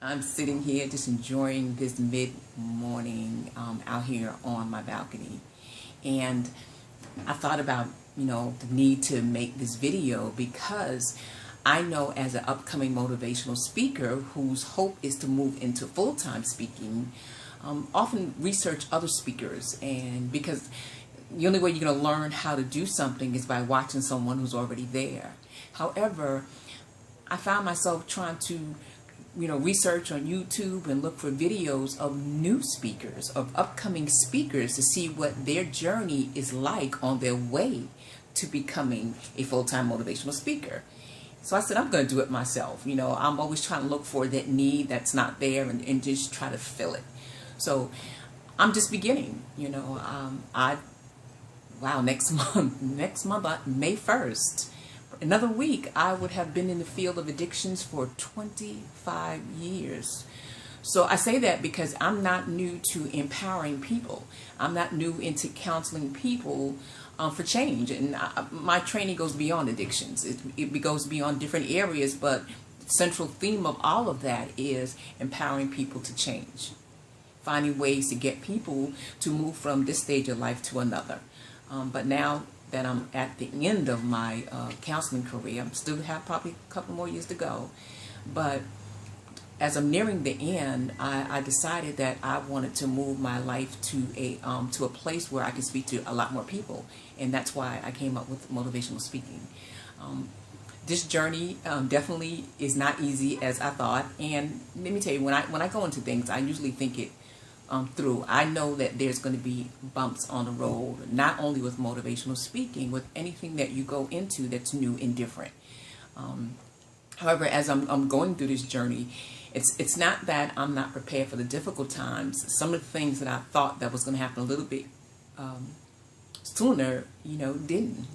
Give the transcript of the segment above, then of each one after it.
I'm sitting here just enjoying this mid-morning out here on my balcony. And I thought about, the need to make this video because I know as an upcoming motivational speaker whose hope is to move into full-time speaking, often research other speakers. And because the only way you're going to learn how to do something is by watching someone who's already there. However, I found myself trying to research on YouTube and look for videos of new speakers, of upcoming speakers, to see what their journey is like on their way to becoming a full-time motivational speaker. So I said, I'm going to do it myself. I'm always trying to look for that need that's not there and just try to fill it. So I'm just beginning, wow, next month, May 1st, another week, I would have been in the field of addictions for 25 years. So I say that because I'm not new to empowering people. I'm not new into counseling people for change. And my training goes beyond addictions. It goes beyond different areas, but the central theme of all of that is empowering people to change. Finding ways to get people to move from this stage of life to another. But now that I'm at the end of my counseling career, I still have probably a couple more years to go. But as I'm nearing the end, I decided that I wanted to move my life to a place where I can speak to a lot more people, and that's why I came up with motivational speaking. This journey definitely is not easy as I thought, and let me tell you, when I go into things, I usually think it through. I know that there's going to be bumps on the road, not only with motivational speaking, with anything that you go into that's new and different. However, as I'm going through this journey, it's not that I'm not prepared for the difficult times. Some of the things that I thought that was going to happen a little bit sooner, didn't.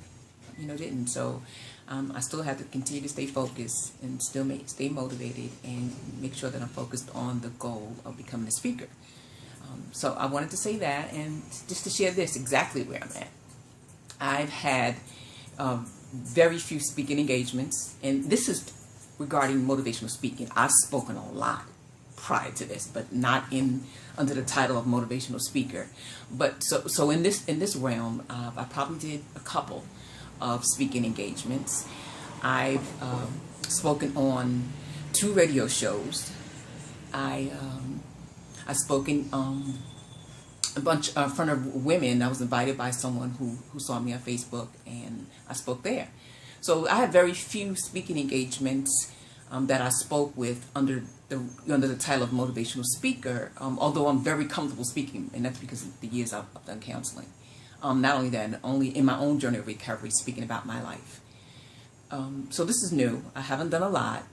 So I still have to continue to stay focused and still stay motivated and make sure that I'm focused on the goal of becoming a speaker. So I wanted to say that, and just to share this exactly where I'm at. I've had very few speaking engagements, and this is regarding motivational speaking. I've spoken a lot prior to this, but not under the title of motivational speaker. But so in this realm, I probably did a couple of speaking engagements. I've spoken on 2 radio shows. I've spoken a bunch in front of women. I was invited by someone who saw me on Facebook, and I spoke there. So I have very few speaking engagements that I spoke with under the title of motivational speaker. Although I'm very comfortable speaking, and that's because of the years I've done counseling. Not only that, only in my own journey of recovery, speaking about my life. So this is new. I haven't done a lot.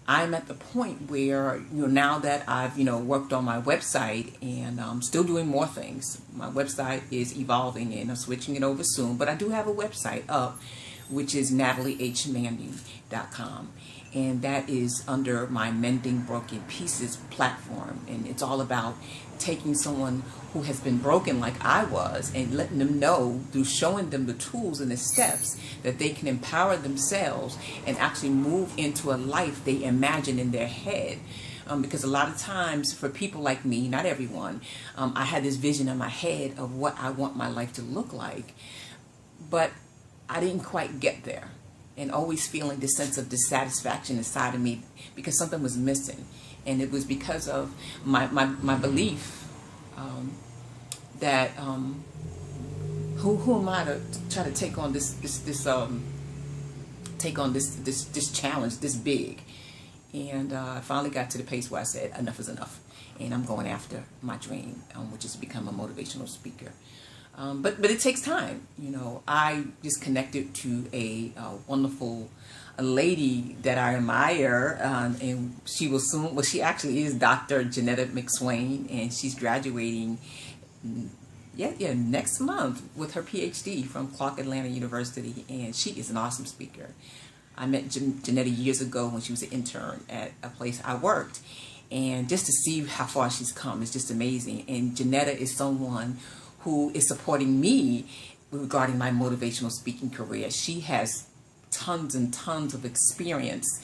I'm at the point where, now that I've, worked on my website, and I'm still doing more things. My website is evolving, and I'm switching it over soon. But I do have a website up, which is nataliehmanning.com. And that is under my Mending Broken Pieces platform. And it's all about taking someone who has been broken like I was and letting them know, through showing them the tools and the steps, that they can empower themselves and actually move into a life they imagine in their head. Because a lot of times for people like me, not everyone, I had this vision in my head of what I want my life to look like. But I didn't quite get there, and always feeling this sense of dissatisfaction inside of me because something was missing. And it was because of my belief that who am I to try to take on this challenge this big. And I finally got to the place where I said enough is enough, and I'm going after my dream, which is to become a motivational speaker. But it takes time. I just connected to a wonderful lady that I admire, and she will soon, well, she actually is Dr. Janetta McSwain, and she's graduating next month with her PhD from Clark Atlanta University, and she is an awesome speaker. I met Janetta years ago when she was an intern at a place I worked, and just to see how far she's come is just amazing. And Janetta is someone who is supporting me regarding my motivational speaking career. She has tons and tons of experience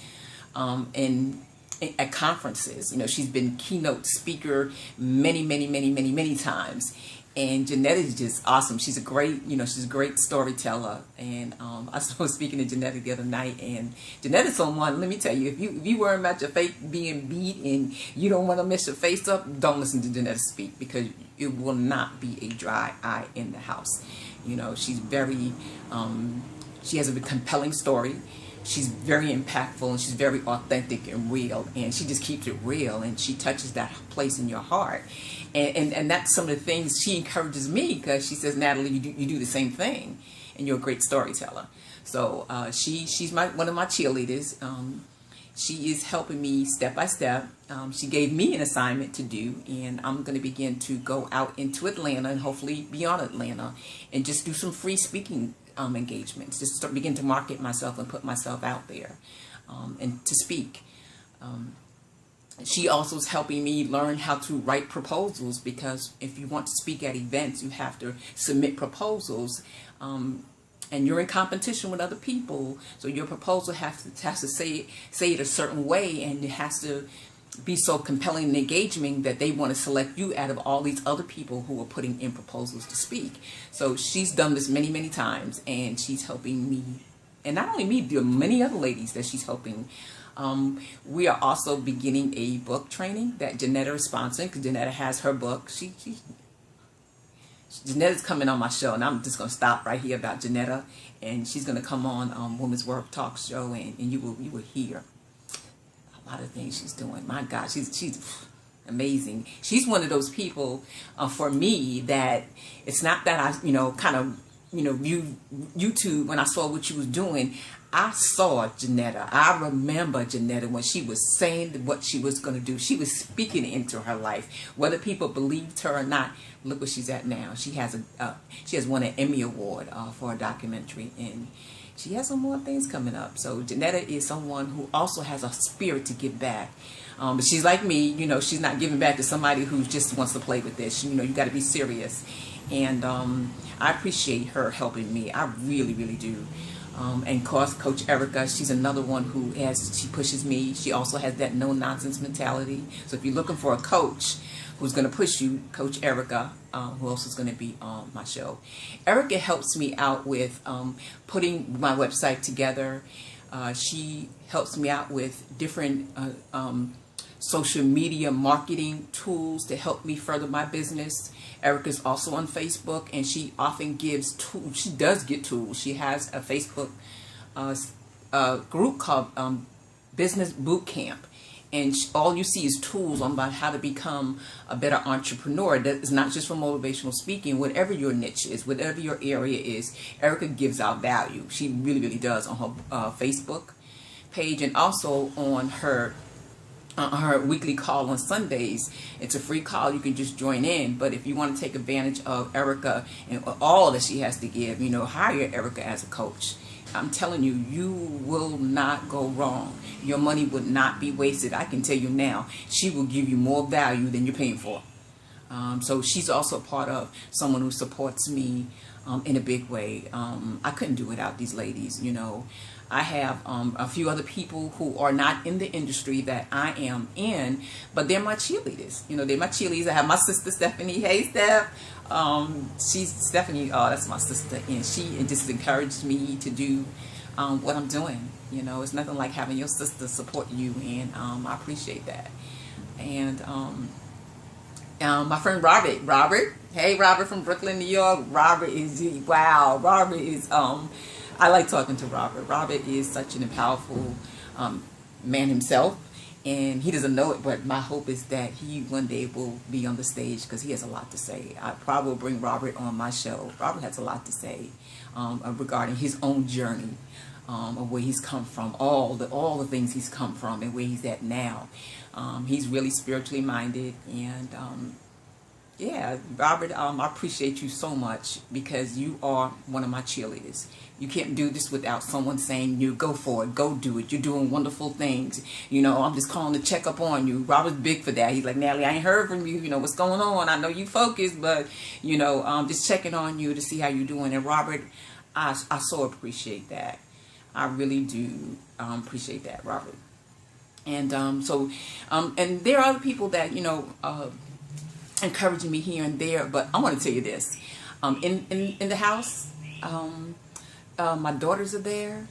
in at conferences. You know, she's been keynote speaker many times. And Janetta is just awesome. She's a great, she's a great storyteller. And I was speaking to Janetta the other night, and Janetta's someone, let me tell you, if you worry about your face being beat and you don't want to mess your face up, don't listen to Janetta speak, because it will not be a dry eye in the house. You know, she's very, she has a compelling story. She's very impactful, and she's very authentic and real, and she just keeps it real, and she touches that place in your heart. And that's some of the things she encourages me, because she says, Natalie, you do the same thing, and you're a great storyteller. So she's one of my cheerleaders. She is helping me step by step. She gave me an assignment to do, and I'm going to begin to go out into Atlanta and hopefully beyond Atlanta and just do some free speaking engagements. Just begin to market myself and put myself out there and to speak. She also is helping me learn how to write proposals, because if you want to speak at events, you have to submit proposals. And you're in competition with other people, so your proposal has to say it a certain way, and it has to be so compelling and engaging that they want to select you out of all these other people who are putting in proposals to speak. So she's done this many times, and she's helping me, and not only me, there are many other ladies that she's helping. We are also beginning a book training that Janetta is sponsoring, because Janetta has her book. Janetta's coming on my show, and I'm just going to stop right here about Janetta, and she's going to come on Women's Worth Talk Show, and you will hear a lot of things she's doing. My God, she's amazing. She's one of those people for me that it's not that I viewed YouTube when I saw what she was doing. I saw Janetta. I remember Janetta when she was saying what she was going to do. She was speaking into her life, whether people believed her or not. Look where she's at now. She has won an Emmy Award for a documentary, and she has some more things coming up. So Janetta is someone who also has a spirit to give back. But she's like me, she's not giving back to somebody who just wants to play with this. You got to be serious. And I appreciate her helping me. I really do. And of course, Coach Erica, she's another one who she pushes me. She also has that no-nonsense mentality. So if you're looking for a coach who's going to push you, Coach Erica, who else is going to be on my show. Erica helps me out with putting my website together. She helps me out with different social media marketing tools to help me further my business. Erica's also on Facebook, and she often gives tools. She does get tools. She has a Facebook group called Business Boot Camp, and all you see is tools on about how to become a better entrepreneur. That is not just for motivational speaking. Whatever your niche is, whatever your area is, Erica gives out value. She really does on her Facebook page, and also on her weekly call on Sundays. It's a free call. You can just join in. But if you want to take advantage of Erica and all that she has to give, hire Erica as a coach. I'm telling you, you will not go wrong. Your money would not be wasted. I can tell you now, she will give you more value than you're paying for. So she's also part of someone who supports me in a big way. I couldn't do without these ladies, I have a few other people who are not in the industry that I am in, but they're my cheerleaders. They're my cheerleaders. I have my sister Stephanie. Hey, Steph. She's Stephanie. Oh, that's my sister, and she just encouraged me to do what I'm doing. It's nothing like having your sister support you, and I appreciate that. And my friend Robert. Hey, Robert from Brooklyn, New York. Robert is I like talking to Robert. Robert is such an powerful man himself, and he doesn't know it, but my hope is that he one day will be on the stage, because he has a lot to say. I probably will bring Robert on my show. Robert has a lot to say regarding his own journey, of where he's come from, all the things he's come from, and where he's at now. He's really spiritually minded, and yeah, Robert, I appreciate you so much, because you are one of my cheerleaders. You can't do this without someone saying, go for it, go do it. You're doing wonderful things. I'm just calling to check up on you. Robert's big for that. He's like, Natalie, I ain't heard from you. What's going on? I know you focused, but, just checking on you to see how you're doing. And Robert, I so appreciate that. I really do appreciate that, Robert. And and there are other people that, encouraging me here and there. But I want to tell you this. In the house, my daughters are there.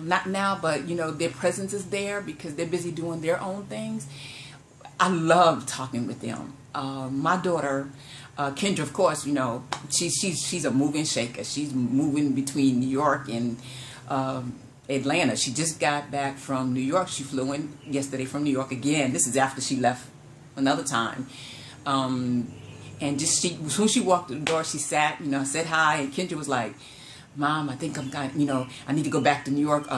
Not now, but, their presence is there because they're busy doing their own things. I love talking with them. My daughter, Kendra, of course, she's a moving shaker. She's moving between New York and Atlanta. She just got back from New York. She flew in yesterday from New York again. This is after she left another time. And just when she walked through the door, she sat, said hi, and Kendra was like, Mom, I think I need to go back to New York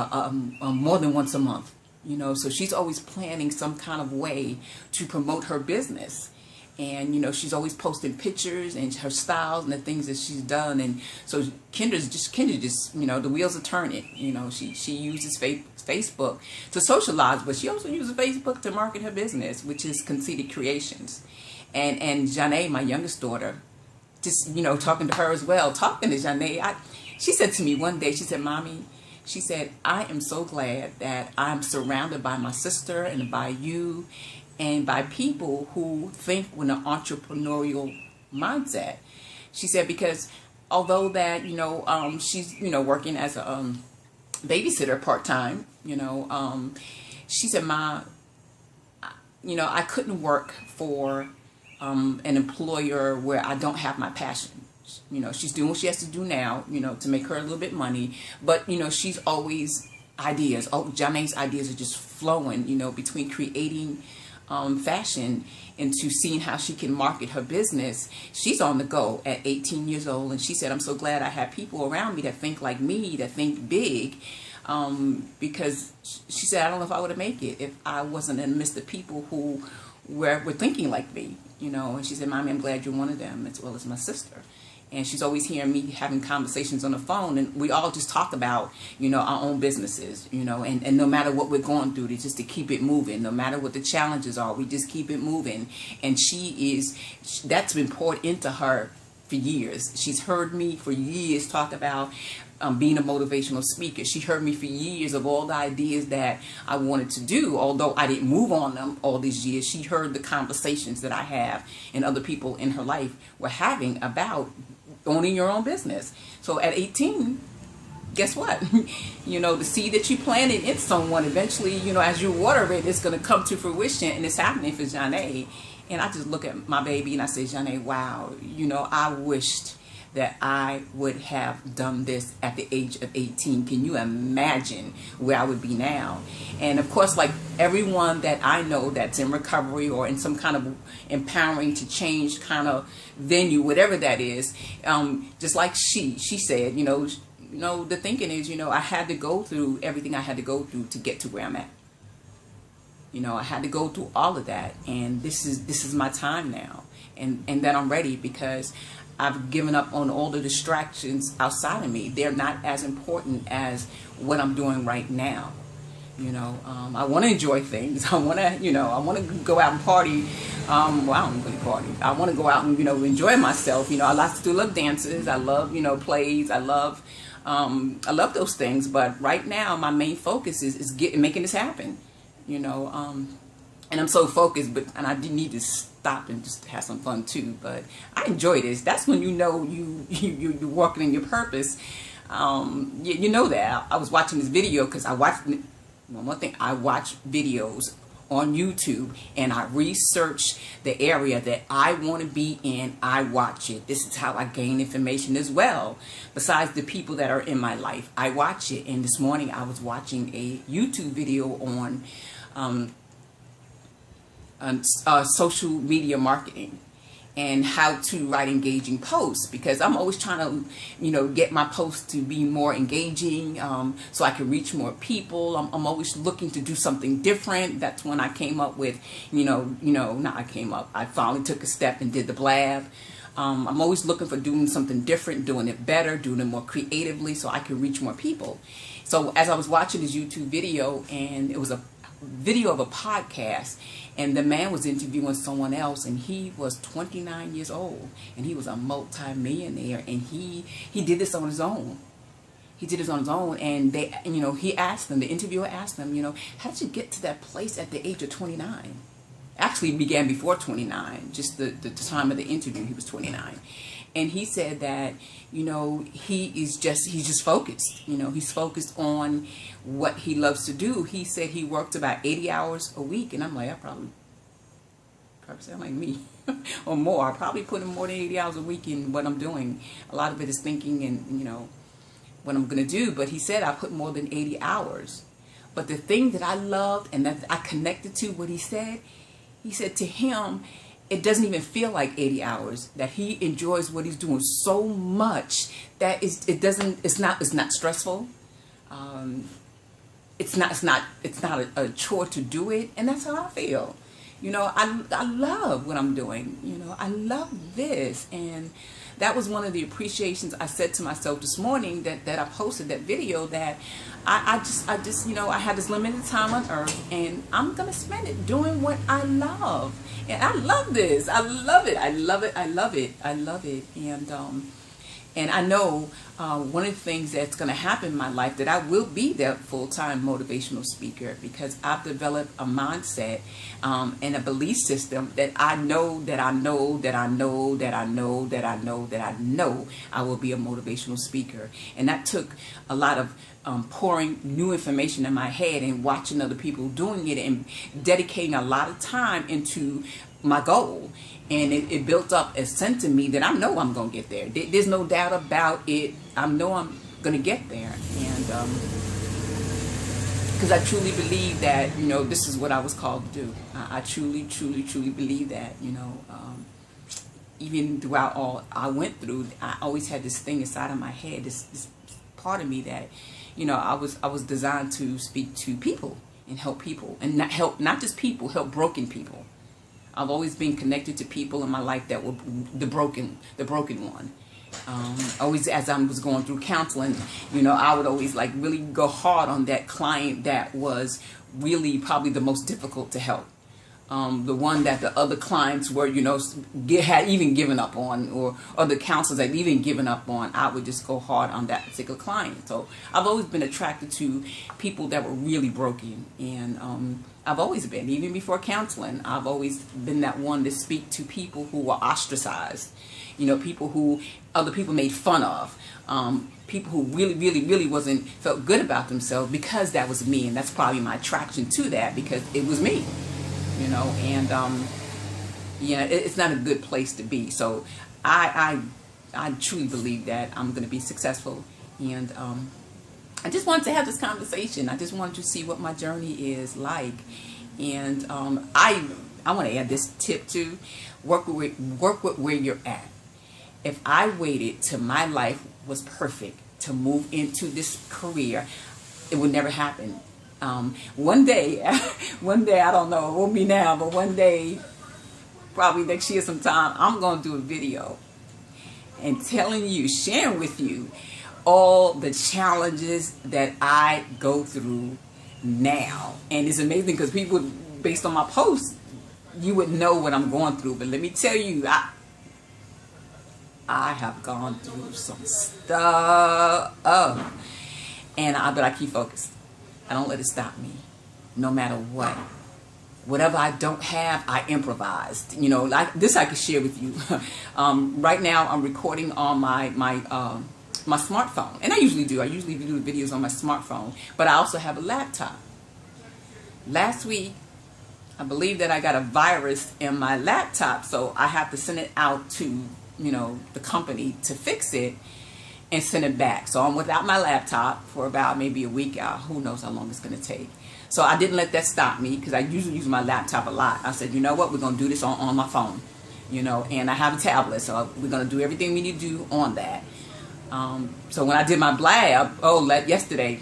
more than once a month. So she's always planning some kind of way to promote her business. And, she's always posting pictures and her styles and the things that she's done. And so Kendra just, the wheels are turning. She uses Facebook to socialize, but she also uses Facebook to market her business, which is Conceited Creations. And Janae, my youngest daughter, just, talking to her as well, talking to Janae, she said to me one day, she said, Mommy, she said, I am so glad that I'm surrounded by my sister and by you and by people who think with an entrepreneurial mindset. She said, because although that, she's, working as a babysitter part-time, she said, Ma, I couldn't work for an employer where I don't have my passion. She's doing what she has to do now, to make her a little bit money. But, she's always ideas. Oh, Janae's ideas are just flowing, between creating fashion into seeing how she can market her business. She's on the go at 18 years old. And she said, I'm so glad I have people around me that think like me, that think big. Because she said, I don't know if I would have made it if I wasn't in the midst of people who were thinking like me, And she said, Mommy, I'm glad you're one of them, as well as my sister. And she's always hearing me having conversations on the phone, and we all just talk about, our own businesses, and no matter what we're going through, just to keep it moving, no matter what the challenges are, we just keep it moving. And that's been poured into her for years. She's heard me for years talk about being a motivational speaker. She heard me for years of all the ideas that I wanted to do, although I didn't move on them all these years. She heard the conversations that I have and other people in her life were having about owning your own business. So at 18, guess what? The seed that you planted in someone, eventually, as you water it, it's going to come to fruition, and it's happening for Janae. And I just look at my baby and I say, Janae, wow, I wished that I would have done this at the age of 18. Can you imagine where I would be now? And of course, like everyone that I know that's in recovery or in some kind of empowering to change kind of venue, whatever that is, just like she said, the thinking is, I had to go through everything I had to go through to get to where I'm at. I had to go through all of that, and this is my time now, and that I'm ready because I've given up on all the distractions outside of me. They're not as important as what I'm doing right now. I want to enjoy things. I want to go out and party. Well, I don't really party. I want to go out and, enjoy myself. I like to do love dances. I love, plays. I love those things. But right now, my main focus is making this happen. And I'm so focused, and I need to stop and just have some fun too. But I enjoy this. That's when you're walking in your purpose. You know that. I was watching this video because I watch videos on YouTube, and I research the area that I want to be in. I watch it. This is how I gain information as well. Besides the people that are in my life, I watch it. And this morning I was watching a YouTube video on social media marketing and how to write engaging posts, because I'm always trying to, get my posts to be more engaging, so I can reach more people. I'm always looking to do something different. That's when I came up with, I finally took a step and did the blab. I'm always looking for doing something different, doing it better, doing it more creatively so I can reach more people. So as I was watching this YouTube video, and it was a video of a podcast, and the man was interviewing someone else, and he was 29 years old, and he was a multi-millionaire, and he did this on his own. He did it on his own, and he asked them, the interviewer asked them, how did you get to that place at the age of 29? Actually, it began before 29, just the time of the interview, he was 29. And he said that, he's just focused. He's focused on what he loves to do. He said he worked about 80 hours a week, and I'm like, I probably sound like me or more. I probably put in more than 80 hours a week in what I'm doing. A lot of it is thinking and, what I'm going to do. But he said I put more than 80 hours. But the thing that I loved and that I connected to what he said to him, it doesn't even feel like 80 hours, that he enjoys what he's doing so much that it's not stressful. It's not a chore to do it. And that's how I feel. I love what I'm doing. I love this. And that was one of the appreciations I said to myself this morning that I posted that video, that I just I have this limited time on earth, and I'm going to spend it doing what I love. And I love this. I love it. I love it. I love it. I love it. And I know one of the things that's going to happen in my life, that I will be that full-time motivational speaker, because I've developed a mindset and a belief system that I know I will be a motivational speaker. And that took a lot of pouring new information in my head and watching other people doing it and dedicating a lot of time into my goal. And it built up a sense in me that I know I'm going to get there. There's no doubt about it. I know I'm going to get there. And because I truly believe that, this is what I was called to do. I truly believe that, even throughout all I went through, I always had this thing inside of my head, this part of me that, I was designed to speak to people and help people, and not just people, help broken people. I've always been connected to people in my life that were the broken one. Always, as I was going through counseling, I would always really go hard on that client that was really probably the most difficult to help. The one that the other clients were, had even given up on, or other counselors had even given up on. I would just go hard on that particular client. So I've always been attracted to people that were really broken. And I've always been, even before counseling, I've always been that one to speak to people who were ostracized. People who other people made fun of. People who really felt good about themselves, because that was me. And that's probably my attraction to that, because it was me. And it's not a good place to be. So I truly believe that I'm going to be successful. And I just wanted to have this conversation. I just wanted to see what my journey is like. And I want to add this tip too: work with where you're at. If I waited till my life was perfect to move into this career, it would never happen. One day, I don't know, it won't be now, but one day, probably next year sometime, I'm going to do a video and sharing with you all the challenges that I go through now. And it's amazing because people, based on my posts, you would know what I'm going through. But let me tell you, I have gone through some stuff. But I keep focused. I don't let it stop me, no matter what. Whatever I don't have, I improvised. Like this I can share with you. Right now, I'm recording on my smartphone. And I usually do videos on my smartphone. But I also have a laptop. Last week, I believe that I got a virus in my laptop. So I have to send it out to, the company to fix it and send it back. So I'm without my laptop for about maybe a week. Who knows how long it's going to take. So I didn't let that stop me, because I usually use my laptop a lot. I said, you know what, we're going to do this on my phone. And I have a tablet, so we're going to do everything we need to do on that. So when I did my blab, yesterday,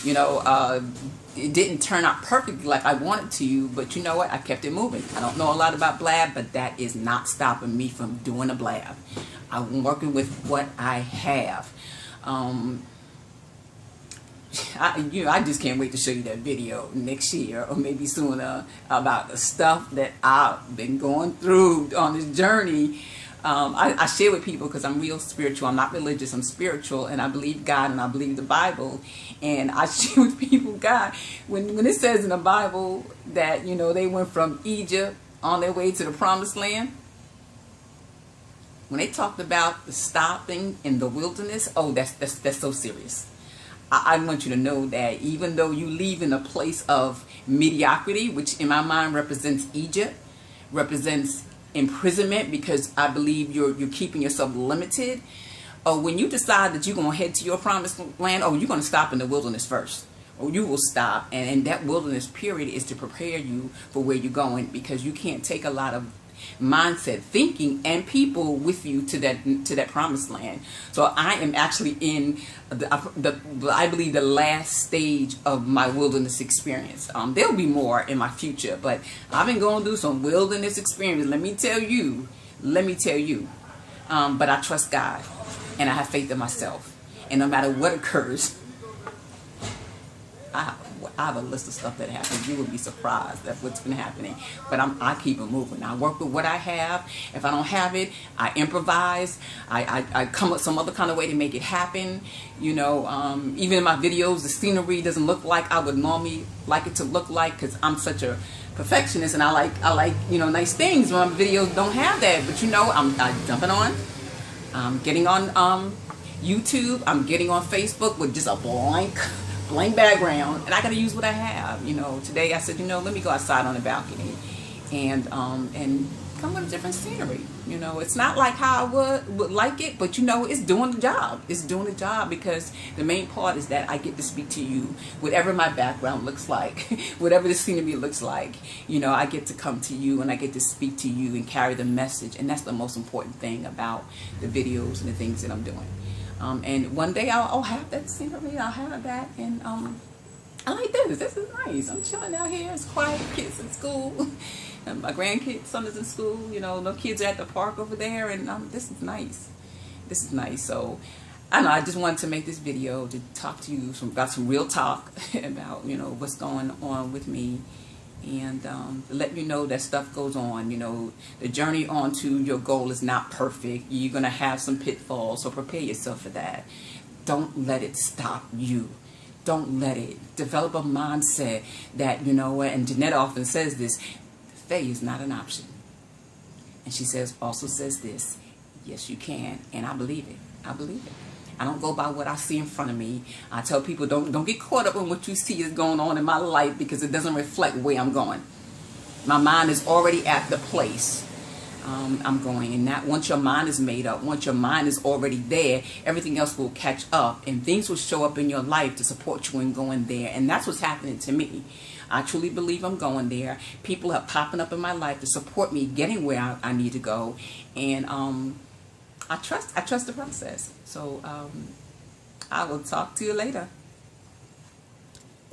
it didn't turn out perfectly like I wanted to, but you know what, I kept it moving. I don't know a lot about blab, but that is not stopping me from doing a blab. I'm working with what I have. I just can't wait to show you that video next year or maybe sooner about the stuff that I've been going through on this journey. I share with people because I'm real spiritual. I'm not religious. I'm spiritual, and I believe God, and I believe the Bible. And I share with people, God, when it says in the Bible that, you know, they went from Egypt on their way to the promised land, when they talked about the stopping in the wilderness, oh, that's so serious. I want you to know that even though you leave in a place of mediocrity, which in my mind represents Egypt, represents imprisonment, because I believe you're keeping yourself limited. When you decide that you're going to head to your promised land, you're going to stop in the wilderness first. Or you will stop, and that wilderness period is to prepare you for where you're going, because you can't take a lot of mindset, thinking, and people with you to that promised land. So I am actually in I believe the last stage of my wilderness experience. There'll be more in my future, but I've been going through some wilderness experience. Let me tell you. But I trust God, and I have faith in myself, and no matter what occurs, I have a list of stuff that happens. You would be surprised at what's been happening. But I keep it moving. I work with what I have. If I don't have it, I improvise. I come up with some other kind of way to make it happen. You know, even in my videos, the scenery doesn't look like I would normally like it to look like, because I'm such a perfectionist, and I like you know, nice things. My videos don't have that. But you know, I'm jumping on. I'm getting on YouTube. I'm getting on Facebook with just a blank background, and I got to use what I have. You know, today I said, you know, let me go outside on the balcony and come with a different scenery. You know, it's not like how I would like it, but you know, it's doing the job. It's doing the job, because the main part is that I get to speak to you, whatever my background looks like, whatever the scenery looks like. You know, I get to come to you, and I get to speak to you and carry the message, and that's the most important thing about the videos and the things that I'm doing. And one day I'll have that scenery, I'll have that, and I like this. This is nice. I'm chilling out here. It's quiet. Kids in school. And my grandkids, son is in school. You know, no kids are at the park over there, and this is nice. This is nice. So I don't know. I just wanted to make this video to talk to you about some real talk about, you know, what's going on with me. And let you know that stuff goes on. You know, the journey on to your goal is not perfect. You're going to have some pitfalls, so prepare yourself for that. Don't let it stop you. Don't let it. Develop a mindset that, you know, and Jeanette often says this, failure is not an option. And she also says this, yes, you can. And I believe it. I believe it. I don't go by what I see in front of me. I tell people, don't get caught up in what you see is going on in my life, because it doesn't reflect where I'm going. My mind is already at the place I'm going. And that once your mind is made up, once your mind is already there, everything else will catch up, and things will show up in your life to support you in going there. And that's what's happening to me. I truly believe I'm going there. People are popping up in my life to support me getting where I need to go. And I trust the process. So I will talk to you later.